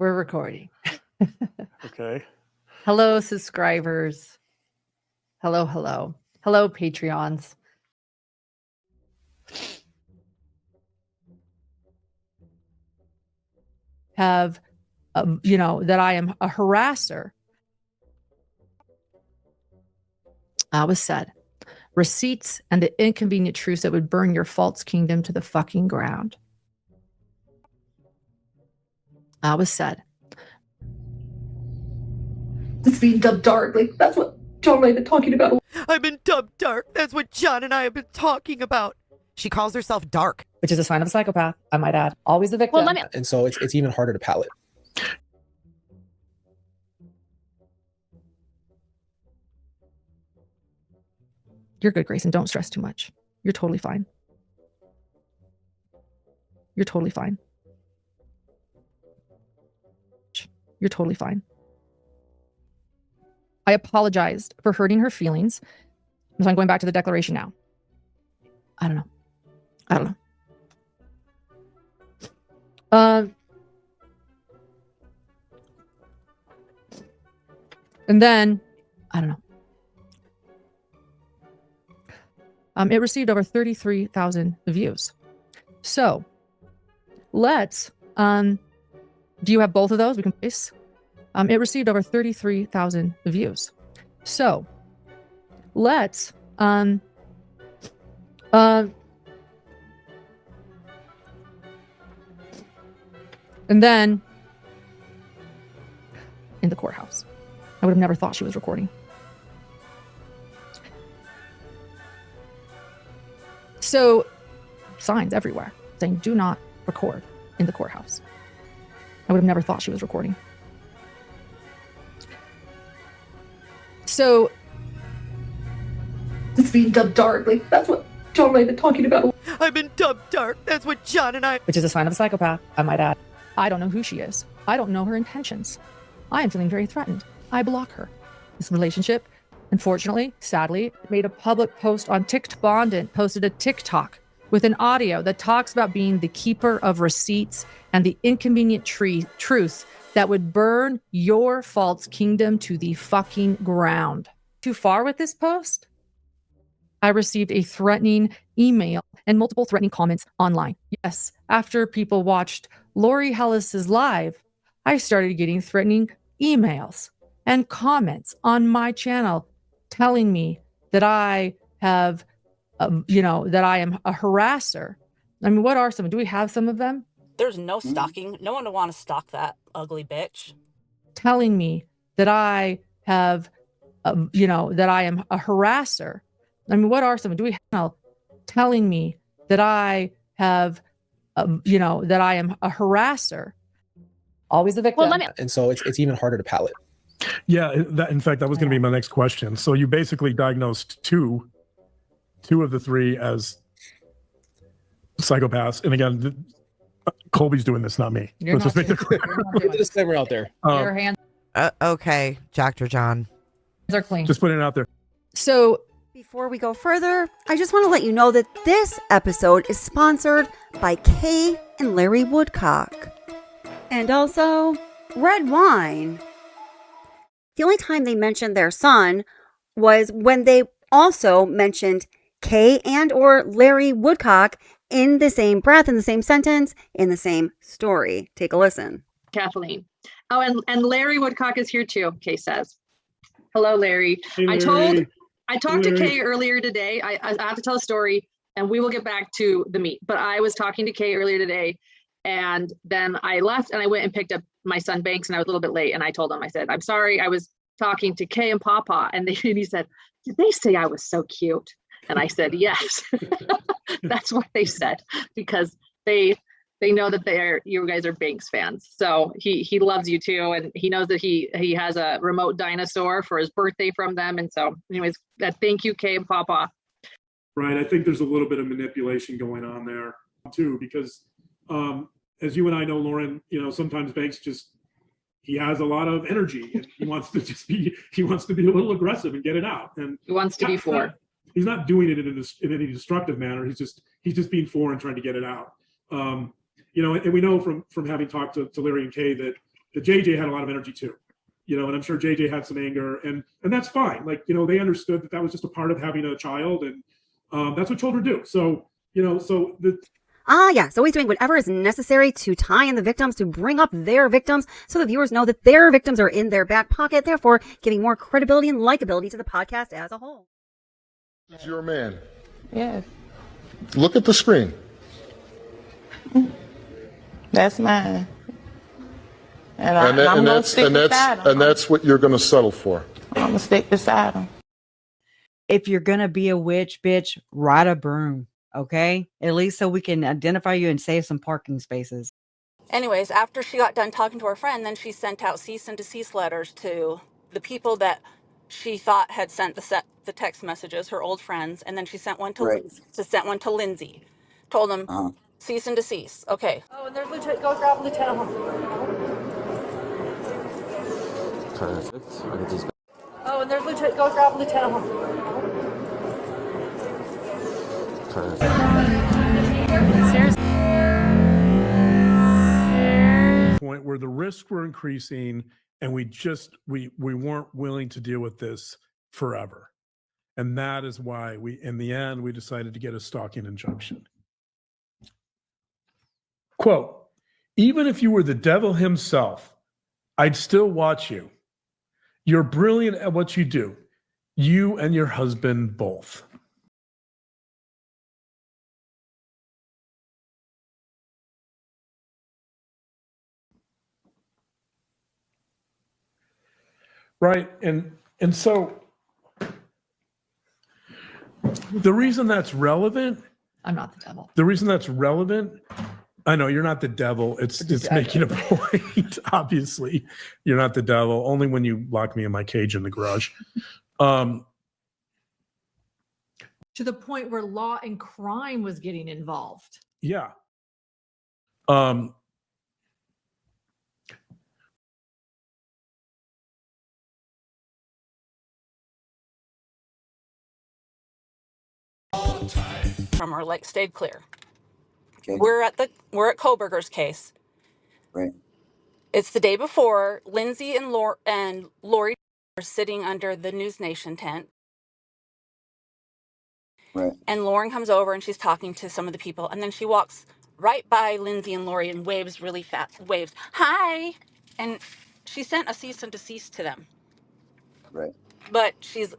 We're recording. Okay. Hello, subscribers. Hello, hello. Hello, Patreons. Have, that I am a harasser. I was said. Receipts and the inconvenient truths that would burn your false kingdom to the fucking ground. I was said. It's being dubbed dark. Like, that's what John and I have been talking about. I've been dubbed dark. That's what John and I have been talking about. She calls herself dark. Which is a sign of a psychopath, I might add. Always the victim. Well, and so it's even harder to palate. You're good, Grayson. Don't stress too much. You're totally fine. You're totally fine. You're totally fine. I apologized for hurting her feelings. So I'm going back to the declaration now. I don't know. And then, I don't know. It received over 33,000 views. So let's, do you have both of those? We can place. It received over 33,000 views. So let's, and then in the courthouse. I would have never thought she was recording. So signs everywhere saying do not record in the courthouse. I would have never thought she was recording. So It's being dubbed dark. Like, that's what John and I have been talking about. I've been dubbed dark. That's what John and I... Which is a sign of a psychopath, I might add. I don't know who she is. I don't know her intentions. I am feeling very threatened. I block her. This relationship, unfortunately, sadly, made a public post on TikTok. Bondant posted a TikTok with an audio that talks about being the keeper of receipts and the inconvenient truth that would burn your false kingdom to the fucking ground. Too far with this post? I received a threatening email and multiple threatening comments online. Yes, after people watched Lori Hellis's live, I started getting threatening emails and comments on my channel telling me that I have, that I am a harasser. I mean, what are some? Do we have some of them? There's no stalking. No one would want to stalk that ugly bitch. Telling me that I have, that I am a harasser. I mean, what are some? Do we have telling me that I have, that I am a harasser? Always the victim. Well, and so it's even harder to palate. Yeah, in fact, that was going to be my next question. So you basically diagnosed two of the three as psychopaths. And again, Colby's doing this, not me. Let's just make the disclaimer out there. Your hands Okay, Dr. John. are clean. Just putting it out there. So Before we go further, I just want to let you know that this episode is sponsored by Kay and Larry Woodcock. And also, red wine. The only time they mentioned their son was when they also mentioned Kay and or Larry Woodcock in the same breath, in the same sentence, in the same story. Take a listen. Kathleen. Oh, and Larry Woodcock is here too, Kay says. Hello, Larry. Hey, I talked to Larry. Kay earlier today. I have to tell a story and we will get back to the meat. But I was talking to Kay earlier today and then I left and I went and picked up my son Banks and I was a little bit late and I told him, I said, I'm sorry, I was talking to Kay and Papa and he said, did they say I was so cute? And I said, yes, that's what they said because they know that you guys are Banks fans. So he loves you too. And he knows that he has a remote dinosaur for his birthday from them. And so anyways, thank you, Kay and Papa. Right. I think there's a little bit of manipulation going on there too, because as you and I know, Lauren, sometimes Banks he has a lot of energy and he wants to be a little aggressive and get it out. And He wants to be for. He's not doing it in any destructive manner. He's just being for and trying to get it out. And we know from having talked to Larry and Kay that JJ had a lot of energy too, and I'm sure JJ had some anger, and that's fine. Like, they understood that was just a part of having a child, and that's what children do. So, So he's doing whatever is necessary to tie in the victims, to bring up their victims, so the viewers know that their victims are in their back pocket, therefore giving more credibility and likability to the podcast as a whole. It's your man. Yes. Look at the screen. That's mine. I'm gonna stick beside him. And that's what you're going to settle for. I'm gonna stick beside him. If you're gonna be a witch, bitch, ride a broom, okay? At least so we can identify you and save some parking spaces. Anyways, after she got done talking to her friend, then she sent out cease and desist letters to the people that she thought had sent the text messages, her old friends, and then she sent one to Lindsay. Told them cease and desist. Okay. Oh, and there's Lieutenant. Go grab Lieutenant Hall. Perfect. Oh, and there's Lieutenant. Go grab Lieutenant Hall. Perfect. Point where the risks were increasing, and we weren't willing to deal with this forever, and that is why in the end we decided to get a stalking injunction. Quote, even if you were the devil himself, I'd still watch you. You're brilliant at what you do. You and your husband both. Right. And so the reason that's relevant, I'm not the devil. the reason that's relevant, I know you're not the devil. It's making a point. Obviously, you're not the devil. Only when you lock me in my cage in the garage. To the point where law and crime was getting involved. Yeah. From her, like, stayed clear. Okay. We're at Koberger's case. Right. It's the day before. Lindsay and Lori are sitting under the News Nation tent. Right. And Lauren comes over and she's talking to some of the people, and then she walks right by Lindsay and Lori and waves really fast. Waves, hi, and she sent a cease and desist to them. Right. But she's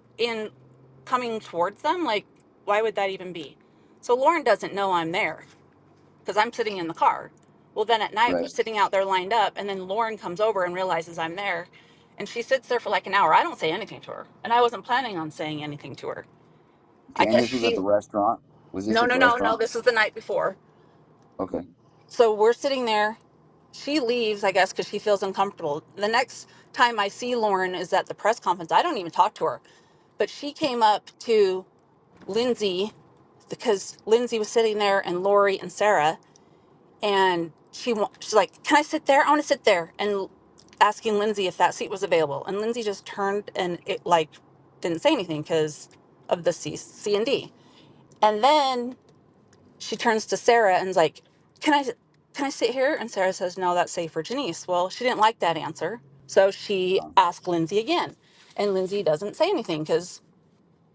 coming towards them. Like, why would that even be? So Lauren doesn't know I'm there because I'm sitting in the car. Well, then at night, we're sitting out there lined up, and then Lauren comes over and realizes I'm there, and she sits there for like an hour. I don't say anything to her, and I wasn't planning on saying anything to her. Okay, and this was at the restaurant? Was this No, at the no, restaurant? this is the night before. Okay. So we're sitting there. She leaves, I guess, because she feels uncomfortable. The next time I see Lauren is at the press conference. I don't even talk to her. But she came up to Lindsay because Lindsay was sitting there, and Lori and Sarah. And she's like, can I sit there? I want to sit there. And asking Lindsay if that seat was available. And Lindsay just turned and didn't say anything because of the C&D. And then she turns to Sarah and is like, can I sit here? And Sarah says, no, that's safe for Janice. Well, she didn't like that answer. So she asked Lindsay again. And Lindsay doesn't say anything because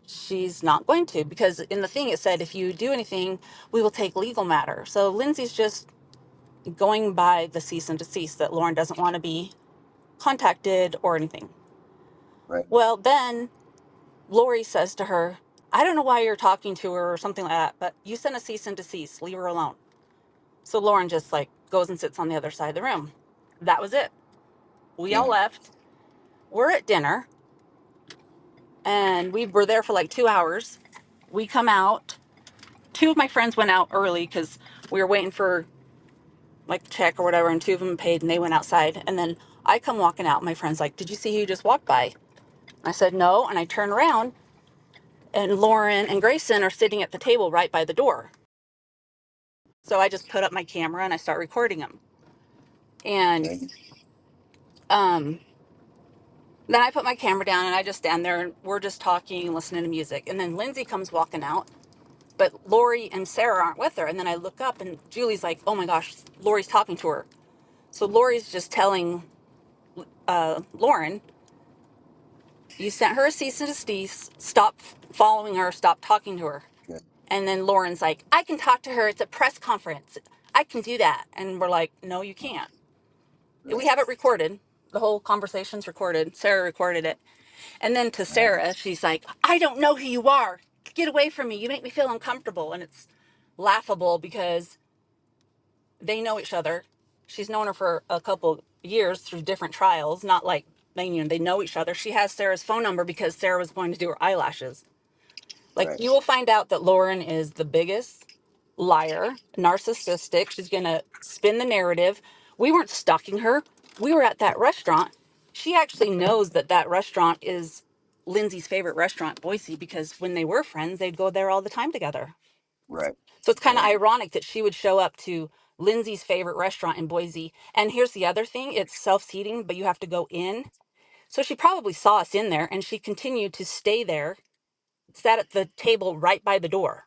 she's not going to. Because in the thing it said, if you do anything, we will take legal matter. So Lindsay's just going by the cease and desist that Lauren doesn't want to be contacted or anything. Right. Well, then Lori says to her, I don't know why you're talking to her or something like that, but you sent a cease and desist. Leave her alone. So Lauren just goes and sits on the other side of the room. That was it. We all left. We're at dinner, and we were there for 2 hours. We come out. 2 of my friends went out early because we were waiting for check or whatever, and 2 of them paid and they went outside. And then I come walking out. My friend's like, did you see who just walked by? I said, no. And I turn around, and Lauren and Grayson are sitting at the table right by the door. So I just put up my camera and I start recording them. And then I put my camera down and I just stand there and we're just talking and listening to music. And then Lindsay comes walking out, but Lori and Sarah aren't with her. And then I look up and Julie's like, oh my gosh, Lori's talking to her. So Lori's just telling Lauren, you sent her a cease and desist, stop following her, stop talking to her. Good. And then Lauren's like, I can talk to her. It's a press conference. I can do that. And we're like, no, you can't. Right. We have it recorded. The whole conversation's recorded. Sarah recorded it. And then to Sarah, she's like, I don't know who you are. Get away from me. You make me feel uncomfortable. And it's laughable because they know each other. She's known her for a couple years through different trials, not like they know each other. She has Sarah's phone number because Sarah was going to do her eyelashes. Like, Right. you will find out that Lauren is the biggest liar, narcissistic. She's going to spin the narrative. We weren't stalking her. We were at that restaurant. She actually knows that that restaurant is Lindsay's favorite restaurant, Boise, because when they were friends, they'd go there all the time together. Right. So it's kind of ironic that she would show up to Lindsay's favorite restaurant in Boise. And here's the other thing, it's self-seating, but you have to go in. So she probably saw us in there and she continued to stay there, sat at the table right by the door.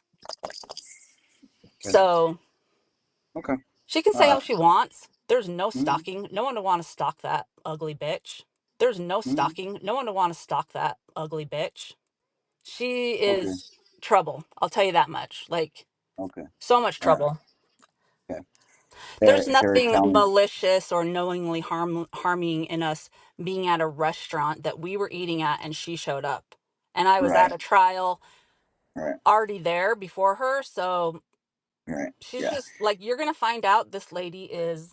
Okay. So Okay. she can say all she wants. There's no stalking. No one would want to stalk that ugly bitch. There's no stalking. No one would want to stalk that ugly bitch. She is trouble. I'll tell you that much. Like, Okay. so much trouble. Okay. There's Sarah, nothing tell me. malicious or knowingly harming in us being at a restaurant that we were eating at and she showed up. And I was at a trial already there before her. So she's just like, you're going to find out this lady is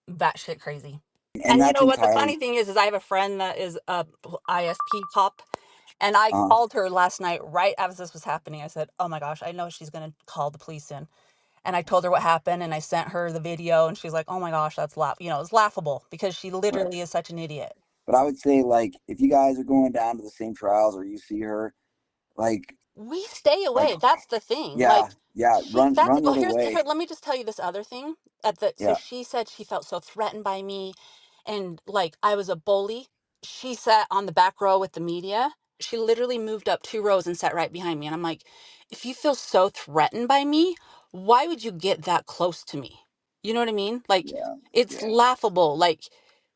batshit crazy. And you know what? The funny thing is I have a friend that is a ISP cop. And I called her last night right as this was happening. I said, oh my gosh, I know she's going to call the police in. And I told her what happened and I sent her the video and she's like, oh my gosh, that's it's laughable because she literally is such an idiot. But I would say, like, if you guys are going down to the same trials or you see her, like, we stay away. That's the thing. Yeah. Like, Run the other here, way. let me just tell you this other thing. So she said she felt so threatened by me and like I was a bully. She sat on the back row with the media. She literally moved up 2 rows and sat right behind me. And I'm like, if you feel so threatened by me, why would you get that close to me? You know what I mean? Like, it's laughable. Like,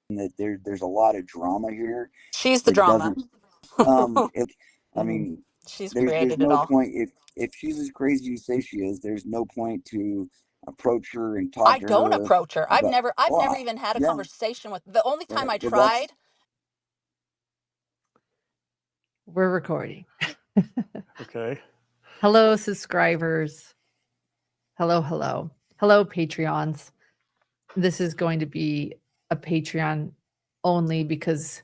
there's a lot of drama here. She's the drama. I mean, she's there's created no it all. point if she's as crazy as you say she is. There's no point to approach her and talk I to don't her. approach her. I've never Well, even had a yeah. conversation with. The only time I Well, tried. We're recording. Okay. Hello, subscribers. Hello, Patreons. This is going to be a Patreon only because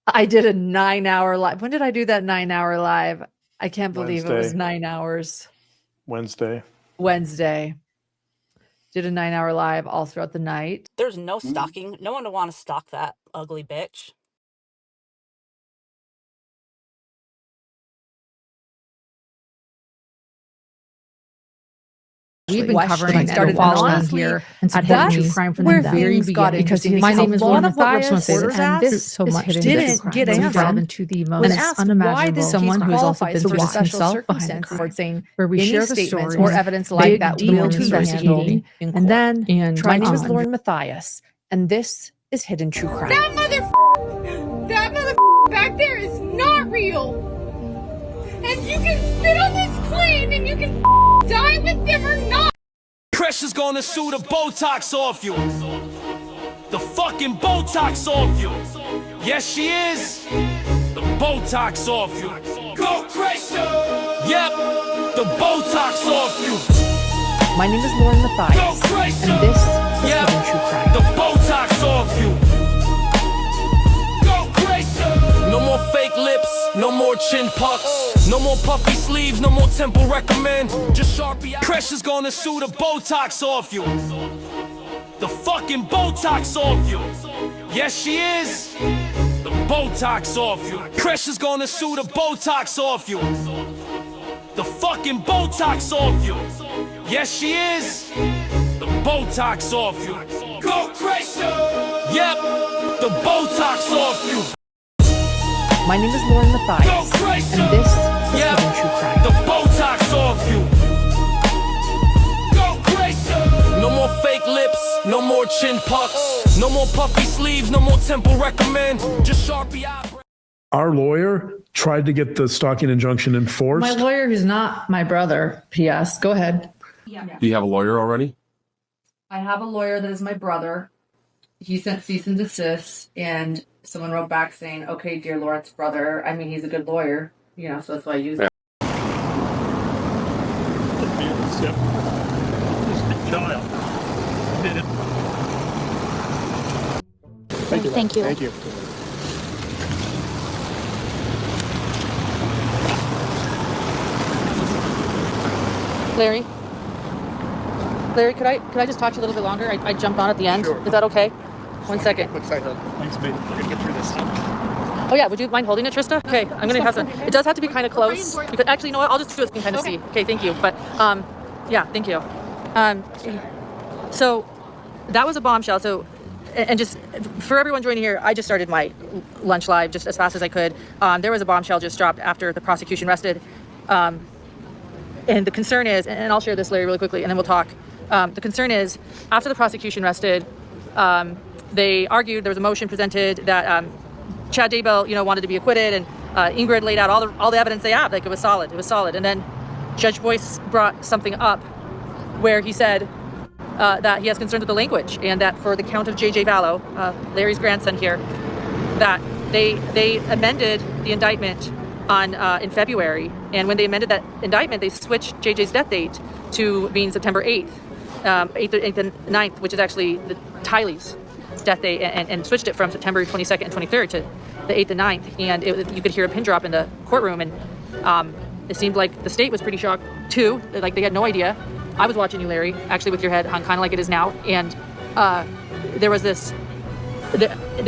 I did a 9-hour live. When did I do that 9-hour live? I can't believe it was 9 hours. Wednesday. Did a 9-hour live all throughout the night. There's no stalking. No one would want to stalk that ugly bitch. We've been covering and started following here and supporting true crime from the very beginning because my name is Lauren Matthias, and this so much didn't get answered into the most unimaginable. Someone who has also been through this himself behind the crime, saying where we share the stories or evidence like that we will investigating, and then my name is Lauren Matthias, and this is Hidden True Crime. That mother back there is not real. And you can sit on this plane and you can die with them or not. Pressure's gonna sue the Botox off you. The fucking Botox off you. Yes, she is. The Botox off you. Go crazy. Yep. The Botox off you. My name is Lauren Matthias, and this is Hidden True Crime. The Botox off you. Go crazy. No more fake lips, no more chin pucks. No more puffy sleeves, no more temple recommend. Just Sharpie. Pressure's gonna sue the Botox off you. The fucking Botox off you. Yes, she is. The Botox off you. Pressure's gonna sue the Botox off you. The fucking Botox off you. Yes, she is. The Botox off you. Go crazy. Yep. The Botox off you. My name is Lauren Matthias, and this is Hidden True Crime. The Botox off you. Go crazy. No more fake lips, no more chin pucks. No more puffy sleeves, no more temple recommend. Just Sharpie eyebrows. Our lawyer tried to get the stalking injunction enforced. My lawyer, who's not my brother. P.S. Go ahead. Do you have a lawyer already? I have a lawyer that is my brother. He sent cease and desist, and someone wrote back saying, "Okay, dear Lawrence brother." I mean, he's a good lawyer, so that's why I use it. Thank you. Thank you. Larry, could I just talk to you a little bit longer? I jumped on at the end. Sure. Is that okay? 1 second. Quick side hug. Thanks, babe. We're gonna get through this. Oh yeah, would you mind holding it, Trista? Okay, I'm gonna have some. It does have to be kind of close. Because actually, you know what? I'll just do it so you can kind of see. Okay, thank you. But yeah, thank you. So that was a bombshell. So, and just for everyone joining here, I just started my lunch live just as fast as I could. There was a bombshell just dropped after the prosecution rested. And the concern is, and I'll share this, Larry, really quickly, and then we'll talk. The concern is, after the prosecution rested, they argued, there was a motion presented that Chad Daybell, wanted to be acquitted, and Ingrid laid out all the evidence they have, like it was solid. And then Judge Boyce brought something up where he said that he has concerns with the language, and that for the count of J.J. Vallow, Larry's grandson here, that they amended the indictment in February, and when they amended that indictment, they switched JJ's death date to being September 8th, 8th and 9th, which is actually the Tylee's death date, and switched it from September 22nd and 23rd to the 8th and 9th, and you could hear a pin drop in the courtroom, and it seemed like the state was pretty shocked too, like they had no idea. I was watching you, Larry, actually with your head hung kind of like it is now, and there was this,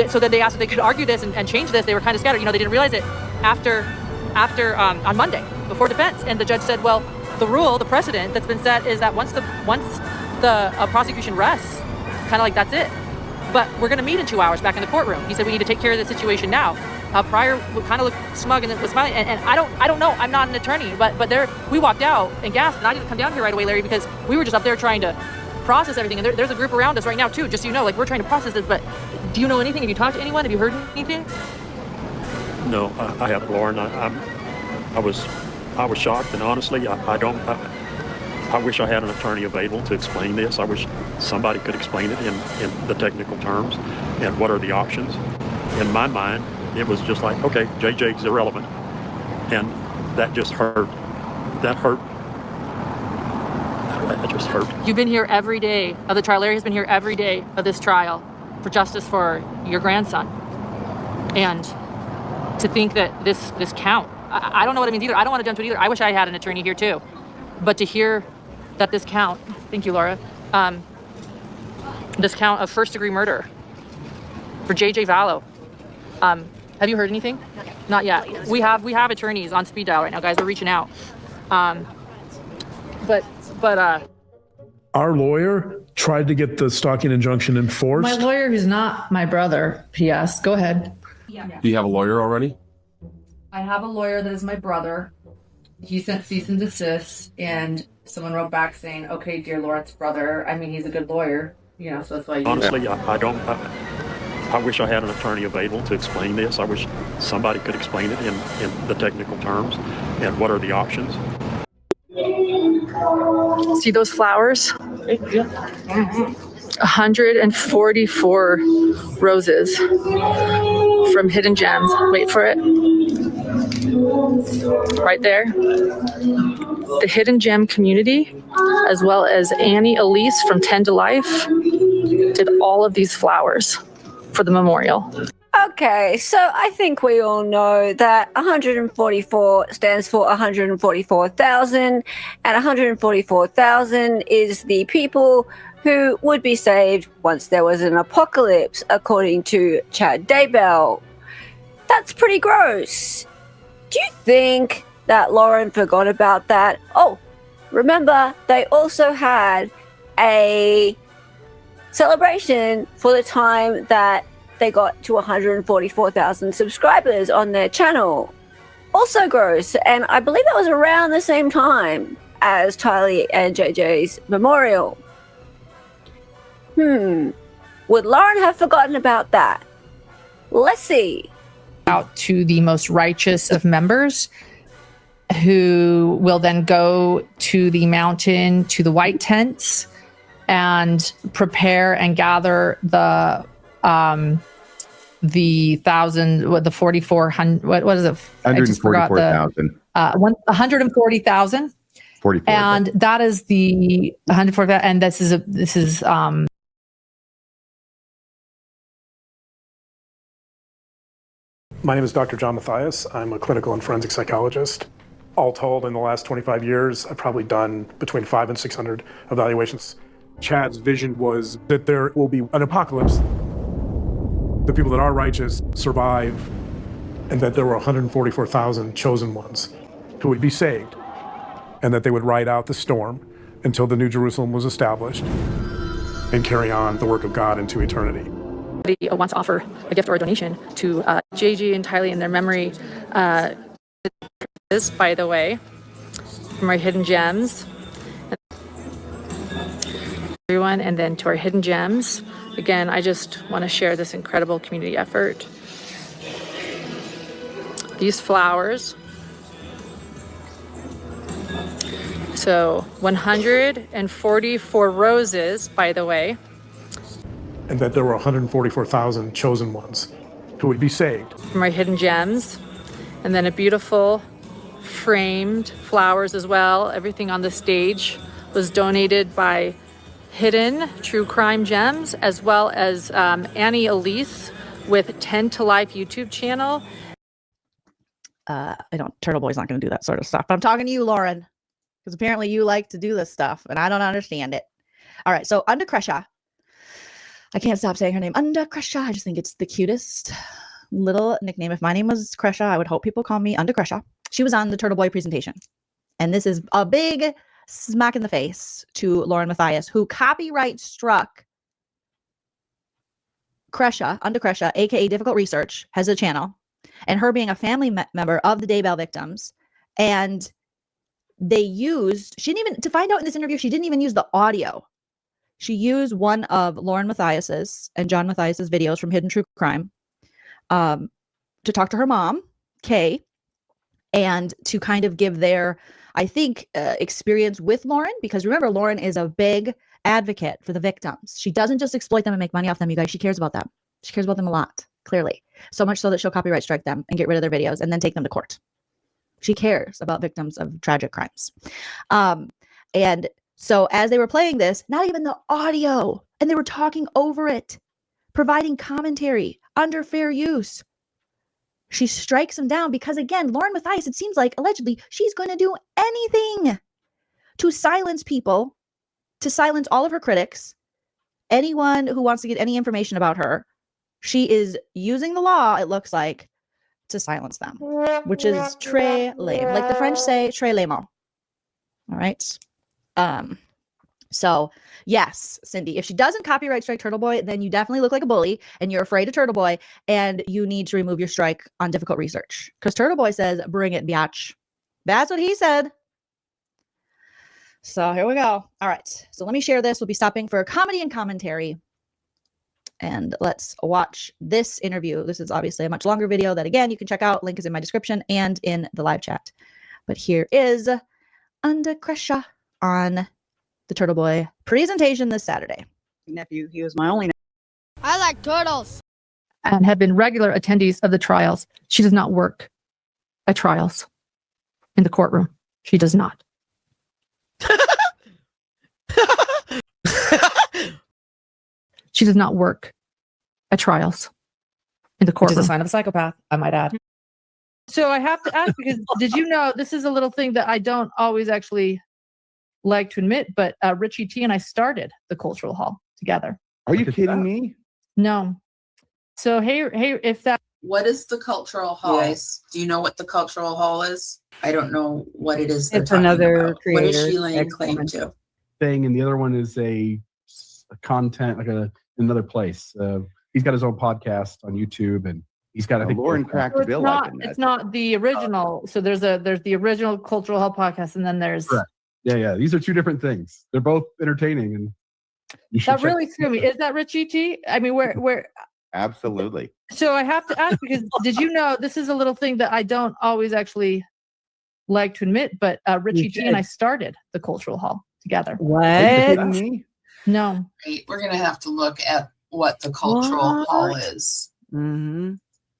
so that they asked if they could argue this and change this. They were kind of scattered, they didn't realize it after on Monday before defense, and the judge said, well, the precedent that's been set is that once the prosecution rests, kind of like that's it. But we're going to meet in 2 hours back in the courtroom. He said we need to take care of the situation now. Pryor kind of looked smug and was smiling, and I don't know. I'm not an attorney, but we walked out and gasped, and I didn't come down here right away, Larry, because we were just up there trying to process everything, and there's a group around us right now too. Just so you know, like we're trying to process this. But do you know anything? Have you talked to anyone? Have you heard anything? No, I haven't, Lauren. I was shocked, and honestly, I wish I had an attorney available to explain this. I wish somebody could explain it in the technical terms and what are the options. In my mind, it was just like, okay, JJ's irrelevant, and that just hurt. That hurt. That just hurt. You've been here every day of the trial. Larry has been here every day of this trial for justice for your grandson, and to think that this count, I don't know what it means either. I don't want to jump to it either. I wish I had an attorney here too. But to hear that this count, thank you, Laura, this count of first-degree murder for J.J. Vallow, have you heard anything? Not yet. We have attorneys on speed dial right now, guys. We're reaching out. But our lawyer tried to get the stalking injunction enforced. My lawyer, who's not my brother. P.S. Go ahead. Do you have a lawyer already? I have a lawyer that is my brother. He sent cease and desist, and someone wrote back saying, "Okay, dear Lawrence brother." I mean, he's a good lawyer, so that's why. Honestly, I wish I had an attorney available to explain this. I wish somebody could explain it in the technical terms and what are the options. see those flowers? 144 roses from Hidden Gems. Wait for it. Right there. The Hidden Gem community, as well as Annie Elise from 10 to Life, did all of these flowers for the memorial. Okay, so I think we all know that 144 stands for 144,000, and 144,000 is the people who would be saved once there was an apocalypse, according to Chad Daybell. That's pretty gross. Do you think that Lauren forgot about that? Oh, remember, they also had a celebration for the time that they got to 144,000 subscribers on their channel. Also gross, and I believe that was around the same time as Tylee and JJ's memorial. Would Lauren have forgotten about that? Let's see. Out to the most righteous of members, who will then go to the mountain, to the white tents, and prepare and gather the 4,400, what is it? I just forgot 144,000. 140,000. 44. And that is the 140,000. And this is My name is Dr. John Mathias. I'm a clinical and forensic psychologist. All told, in the last 25 years, I've probably done between 500 and 600 evaluations. Chad's vision was that there will be an apocalypse. The people that are righteous survive, and that there were 144,000 chosen ones who would be saved, and that they would ride out the storm until the New Jerusalem was established and carry on the work of God into eternity. wants to offer a gift or a donation to JG and Tylee in their memory. This, by the way, from our Hidden Gems. Everyone, and then to our Hidden Gems. Again, I just want to share this incredible community effort. These flowers. So 144 roses, by the way. And that there were 144,000 chosen ones who would be saved. From our Hidden Gems. And then a beautiful framed flowers as well. Everything on the stage was donated by Hidden True Crime Gems, as well as Annie Elise with 10 to Life YouTube channel. Turtle Boy's not going to do that sort of stuff. But I'm talking to you, Lauren, because apparently you like to do this stuff, and I don't understand it. All right, so Under Crusha. I can't stop saying her name. Under Crusha. I just think it's the cutest little nickname. If my name was Crusha, I would hope people call me Under Crusha. She was on the Turtle Boy presentation. And this is a big smack in the face to Lauren Mathias, who copyright struck Crusha, Under Crusha, aka Difficult Research, has a channel, and her being a family member of the Daybell victims. And they used, she didn't even, to find out in this interview, she didn't even use the audio. She used one of Lauren Mathias's and John Mathias's videos from Hidden True Crime to talk to her mom, Kay, and to kind of give their, I think, experience with Lauren, because remember, Lauren is a big advocate for the victims. She doesn't just exploit them and make money off them, you guys. She cares about them. She cares about them a lot, clearly. So much so that she'll copyright strike them and get rid of their videos and then take them to court. She cares about victims of tragic crimes. And so as they were playing this, not even the audio, and they were talking over it, providing commentary under fair use. She strikes him down because, again, Lauren Mathias, it seems like, allegedly, she's going to do anything to silence people, to silence all of her critics, anyone who wants to get any information about her. She is using the law, it looks like, to silence them, which is très lame. Like the French say, très lame. All right. So yes, Cindy, if she doesn't copyright strike Turtle Boy, then you definitely look like a bully and you're afraid of Turtle Boy, and you need to remove your strike on Difficult Research, because Turtle Boy says, bring it, biatch. That's what he said. So here we go. All right. So let me share this. We'll be stopping for comedy and commentary. And let's watch this interview. This is obviously a much longer video that, again, you can check out. Link is in my description and in the live chat. But here is Under Crusha on the Turtle Boy presentation this Saturday. Nephew, he was my only. I like turtles. And have been regular attendees of the trials. She does not work at trials in the courtroom. She does not. She does not work at trials in the courtroom. Which is a sign of a psychopath, I might add. So I have to ask, because did you know, this is a little thing that I don't always actually like to admit, but Richie T and I started the Cultural Hall together. Are you kidding me? No. So hey, if that. What is the Cultural Hall? Yes. Do you know what the Cultural Hall is? I don't know what it is. It's another creator. What is she laying claim to? Thing, and the other one is a content, like another place. He's got his own podcast on YouTube, and he's got, I think, Lauren cracked a bill. It's not the original. So there's the original Cultural Hall podcast, and then there's. Correct. Yeah. These are two different things. They're both entertaining, and That really threw me. Is that Rich E.T.? I mean, where Absolutely. So I have to ask, because did you know, this is a little thing that I don't always actually like to admit, but Rich E.T. and I started the Cultural Hall together. What? Are you kidding me? No. We're going to have to look at what the Cultural Hall is. Mm-hmm.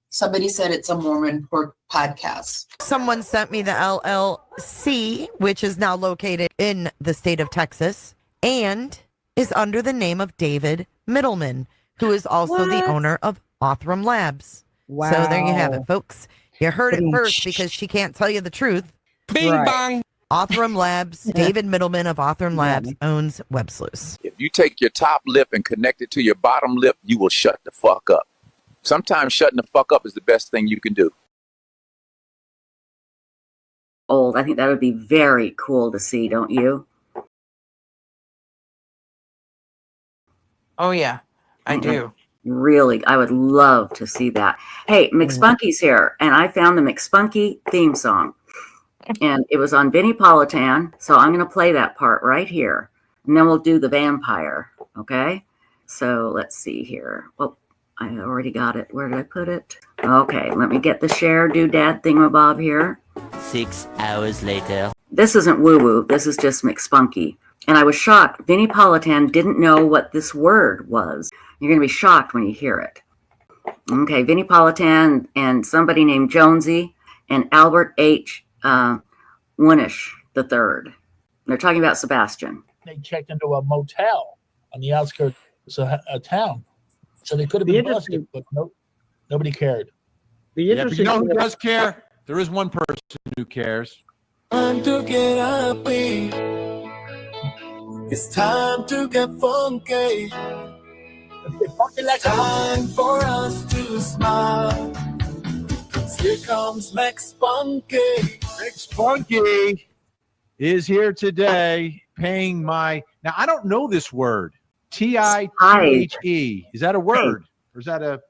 Somebody said it's a Mormon podcast. Someone sent me the LLC, which is now located in the state of Texas and is under the name of David Middleman, who is also the owner of Othram Labs. Wow. So there you have it, folks. You heard it first, because she can't tell you the truth. Bing bong. Othram Labs, David Middleman of Othram Labs owns Web Sleuths. If you take your top lip and connect it to your bottom lip, you will shut the fuck up. Sometimes shutting the fuck up is the best thing you can do. Old. I think that would be very cool to see, don't you? Oh yeah, I do. Really, I would love to see that. Hey, McSpunky's here, and I found the McSpunky theme song. And it was on Vinnie Politan, so I'm going to play that part right here. And then we'll do the vampire, okay? So let's see here. Oh, I already got it. Where did I put it? Okay, let me get the share doodad thingamabob here. 6 hours later. This isn't woo-woo. This is just McSpunky. And I was shocked. Vinnie Politan didn't know what this word was. You're going to be shocked when you hear it. Okay, Vinnie Politan and somebody named Jonesy and Albert H. Winish III. They're talking about Sebastian. They checked into a motel on the outskirts of town. So they could have been busted, but nobody cared. Yeah, but you know who does care? There is one person who cares. Time to get happy. It's time to get funky. It's time for us to smile. Here comes McSpunky. McSpunky is here today paying my... Now, I don't know this word. T-I-T-H-E. Is that a word? Or is that a...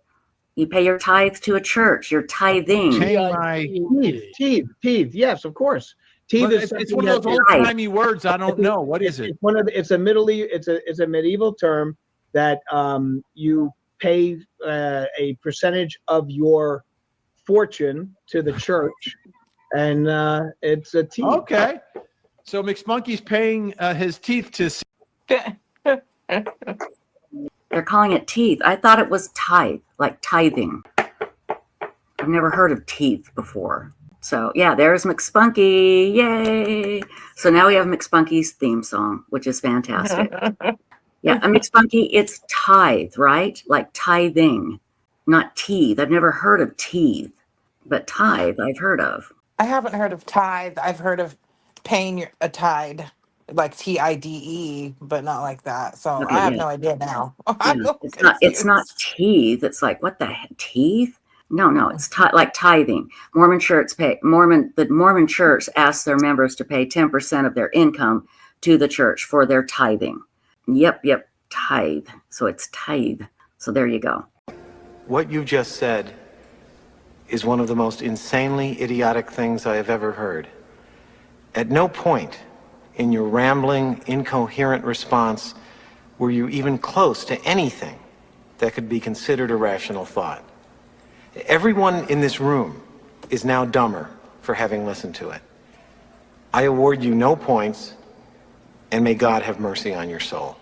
You pay your tithes to a church. You're tithing. Teeth. Yes, of course. Teeth is it's one of those old-timey words. I don't know. What is it? It's a medieval term that you pay a percentage of your fortune to the church, and it's a teeth. Okay, so McSpunky's paying his teeth to. They're calling it teeth. I thought it was tithe, like tithing. I've never heard of teeth before. So yeah, there's McSpunky. Yay! So now we have McSpunky's theme song, which is fantastic. Yeah, and McSpunky, it's tithe, right? Like tithing, not teeth. I've never heard of teeth, but tithe I've heard of. I haven't heard of tithe. I've heard of paying a tithe, like TIDE, but not like that. So Okay, I have yeah. no idea now. Yeah, it's not teeth. It's like, what the heck, teeth? No, it's like tithing. The Mormon church asks their members to pay 10% of their income to the church for their tithing. Yep, tithe. So it's tithe. So there you go. What you just said is one of the most insanely idiotic things I have ever heard. At no point in your rambling, incoherent response were you even close to anything that could be considered a rational thought. Everyone in this room is now dumber for having listened to it. I award you no points, and may God have mercy on your soul.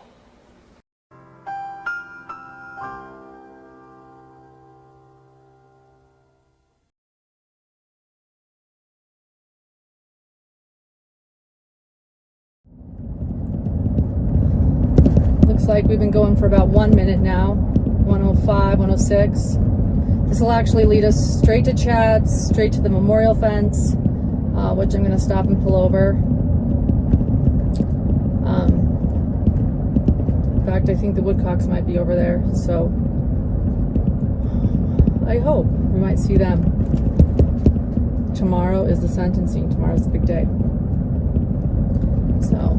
Looks like we've been going for about 1 minute now. 105, 106. This will actually lead us straight to Chad's, straight to the memorial fence, which I'm going to stop and pull over. In fact, I think the woodcocks might be over there, so I hope we might see them. Tomorrow is the sentencing. Tomorrow's the big day. So,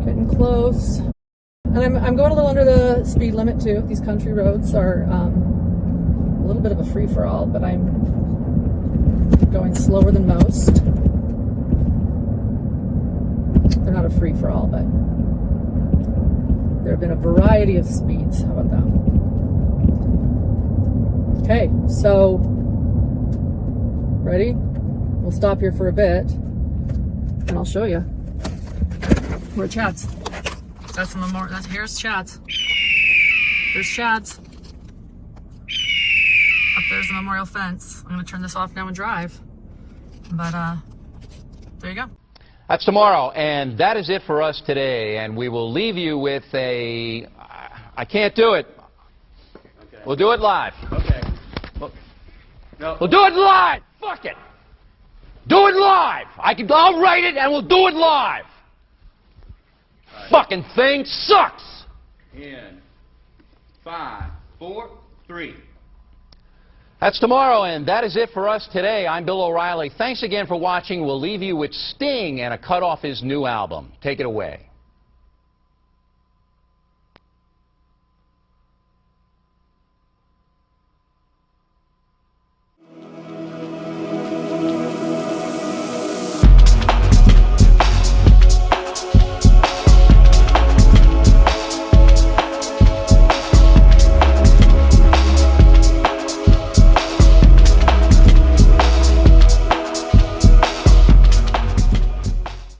getting close. And I'm going a little under the speed limit too. These country roads are a little bit of a free-for-all, but I'm going slower than most. They're not a free-for-all, but there have been a variety of speeds. How about that? Okay, so ready? We'll stop here for a bit, and I'll show you where Chad's. That's the memorial. Here's Chad's. There's Chad's. Up there's the memorial fence. I'm gonna turn this off now and drive. But there you go. That's tomorrow, and that is it for us today. And we will leave you with a. I can't do it. Okay. We'll do it live. Okay. We'll do it live. Fuck it. Do it live. I'll write it, and we'll do it live. Right. Fucking thing sucks. In 5, 4, 3. That's tomorrow, and that is it for us today. I'm Bill O'Reilly. Thanks again for watching. We'll leave you with Sting and a cut off his new album. Take it away.